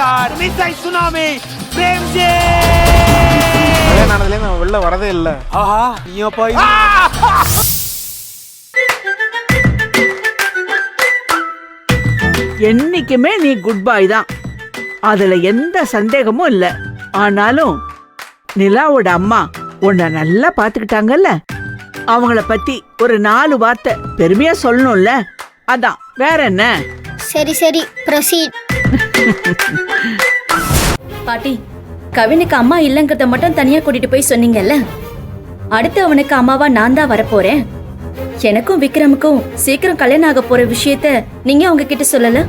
Sir மிஸ்ஸை tsunami Premji கல்யாணம் நான் வெளில வரதே இல்ல. ஆஹா நீயோ போய் என்னைக்குமே நீ குட் பாய் தான், அதுல எந்த சந்தேகமும் இல்ல. ஆனாலும் நிலாவோட அம்மா உன்னை நல்லா பாத்துக்கிட்டாங்கல்ல, அவங்கள பத்தி ஒரு 4 வார்த்தை பெருமையா சொல்லணும்ல, அதான் வேற என்ன. சரி சரி ப்ரொசீட். பாட்டி, கவினுக்கு அம்மா இல்லங்கிறத மட்டும் தனியா கூட்டிட்டு போய் சொன்னீங்கல்ல, அடுத்து அவனுக்கு அம்மாவா நான் தான் வரப்போறேன். எனக்கும் விக்ரமுக்கும் சீக்கிரம் கல்யாணம் ஆக போற விஷயத்த நீங்க அவங்க கிட்ட சொல்லல?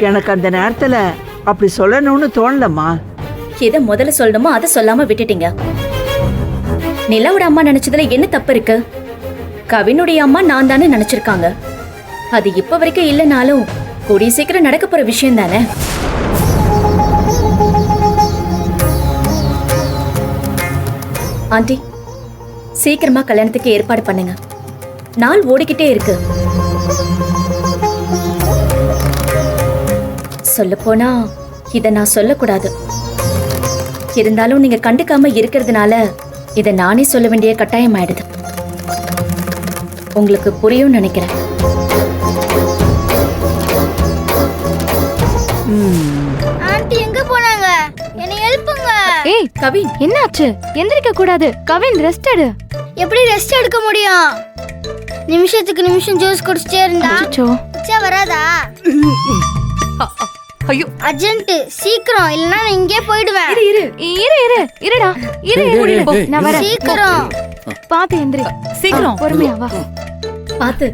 எனக்கு அந்த நேரத்துல அப்படி சொல்லணும்னு தோணலம்மா. எதை முதல்ல சொல்லணுமோ அதை சொல்லாம விட்டுட்டீங்க. நிலாவோட அம்மா நினைச்சதுல என்ன தப்பு இருக்கு? கவினுடைய அம்மா நான் தானே நினைச்சிருக்காங்க. அது இப்ப வரைக்கும் இல்லைனாலும் கூடிய சீக்கிரம் நடக்க போற விஷயம் தானே. ஆண்டி, சீக்கிரமா கல்யாணத்துக்கு ஏற்பாடு பண்ணுங்க. நாள் ஓடிக்கிட்டே இருக்கு. சொல்ல போனா இத நான் சொல்லக்கூடாது. இருந்தாலும் நீங்க கண்டுக்காம இருக்கிறதுனால இத நானே சொல்ல வேண்டிய கட்டாயம் ஆயிடுது. உங்களுக்கு புரியும் நினைக்கிறேன். ஆண்டி எங்க போனாங்க? என்னை எழுப்புங்க. ஏய் கவின், என்னாச்சு? எந்திரிக்க கூடாது. கவின் ரெஸ்ட் எடு. எப்படி ரெஸ்ட் எடுக்க முடியும்? நிமிஷத்துக்கு நிமிஷம் ஜூஸ் குடிச்சிட்டே இருந்தா அச்சோ. உச்சா வராதா? ஐயோ அர்ஜென்ட், சீக்கிரம், இல்லனா நான் இங்கே போயிடுவேன். இரு இருடா. இரு நான் வரேன். சீக்கிரம் பாத்து எந்திரி. சீக்கிரம் பொறுமையா வா. பாத்து.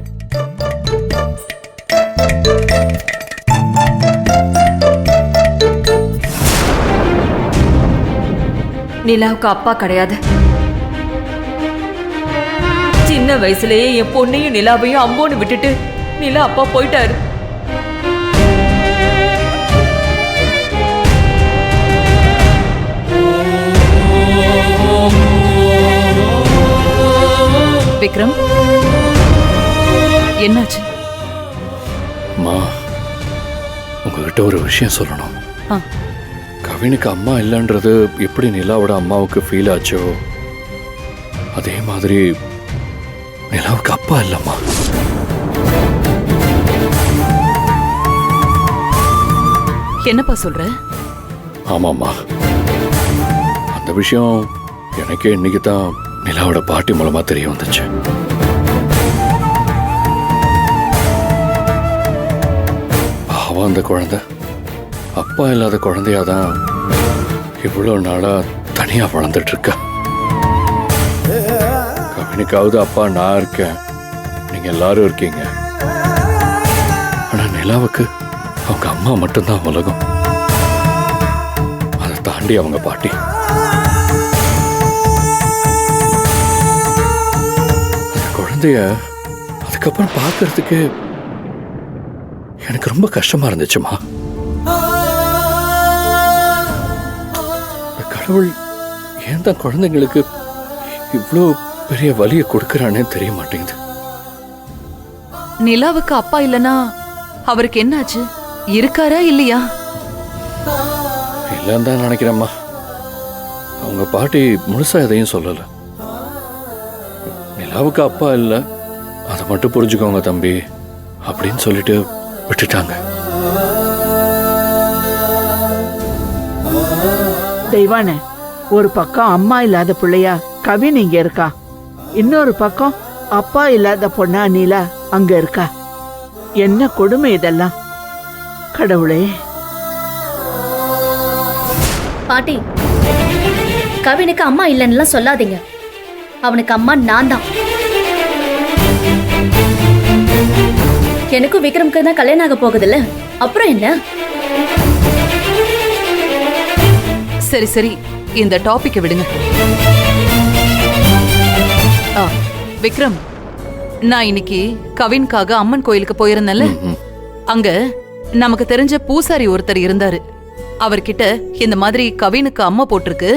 நிலாவுக்கு அப்பா கிடையாது. சின்ன வயசுலயே என் பொண்ணையும் நிலாவையும் அம்போன்னு விட்டுட்டு நிலா அப்பா போயிட்டாரு. விக்ரம், என்னாச்சு? அம்மா, உங்ககிட்ட ஒரு விஷயம் சொல்லணும். கவினுக்கு அம்மா இல்லைன்றது எப்படி நிலாவோட அம்மாவுக்கு ஃபீல் ஆச்சோ அதே மாதிரி நிலாவுக்கு அப்பா இல்லம்மா. என்னப்பா சொல்ற? ஆமாம்மா, அந்த விஷயம் எனக்கே இன்னைக்கு தான் நிலாவோட பாட்டி மூலமா தெரிய வந்துச்சு. பாவம் அந்த குழந்தை அப்பா இல்லாத குழந்தையாதான் இவ்வளவு நாளா தனியா வளர்ந்துட்டு இருக்கா. கவினுக்காவது அப்பா நான் இருக்கேன், நீங்க எல்லாரும் இருக்கீங்க. ஆனா நிலாவுக்கு அவங்க அம்மா மட்டும்தான் உலகம். அதை தாண்டி அவங்க பாட்டி. அந்த குழந்தைய அதுக்கப்புறம் பார்க்கறதுக்கு எனக்கு ரொம்ப கஷ்டமா இருந்துச்சுமா. கடவுள் ஏன் தான் குழந்தைங்களுக்கு இவ்வளோ பெரிய வலியை கொடுக்கறானே தெரிய மாட்டேங்குது. நிலாவுக்கு அப்பா இல்லனா அவருக்கு என்னாச்சு? இருக்காரா இல்லையா? இல்லைன்னு தான் நினைக்கிறேம்மா. அவங்க பாட்டி முழுசா எதையும் சொல்லல. நிலாவுக்கு அப்பா இல்லை, அதை மட்டும் புரிஞ்சுக்கோங்க தம்பி அப்படின்னு சொல்லிட்டு விட்டுட்டாங்க. தெய்வானே, ஒரு பக்கம் அம்மா இல்லாத பிள்ளையா கவின் இங்க இருக்கா, இன்னொரு பக்கம் அப்பா இல்லாத பொண்ணா நீலா அங்க இருக்கா. என்ன கொடுமை இதெல்லாம்! கடவுளே! பாட்டி, கவினுக்கு அம்மா இல்லைன்னு சொல்லாதீங்க. அவனுக்கு அம்மா நான் தான். எனக்கும் விக்ரமுக்கு தான் கல்யாணம் ஆக போகுதுல்ல, அப்புறம் என்ன? சரி சரி, இந்த டாபிக்கை விடுங்க. விக்ரம், நான் இன்னைக்கு கவின்காக அம்மன் கோயிலுக்கு போயிருந்தேன்ல, அங்க நமக்கு தெரிஞ்ச பூசாரி ஒருத்தர் இருந்தாரு. அவர்கிட்ட இந்த மாதிரி கவினுக்கு அம்மா போட்டிருக்கு,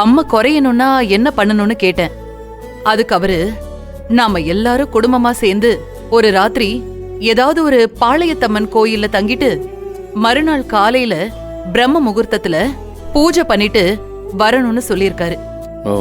அம்மா குறையணும்னா என்ன பண்ணணும்னு கேட்டேன். அதுக்கு அவரு நாம எல்லாரும் குடும்பமா சேர்ந்து ஒரு ராத்திரி ஏதாவது ஒரு பாளையத்தம்மன் கோயில்ல தங்கிட்டு மறுநாள் காலையில பிரம்ம முகூர்த்தத்துல பூஜை பண்ணிட்டு வரணும்னு சொல்லியிருக்காரு. ஓ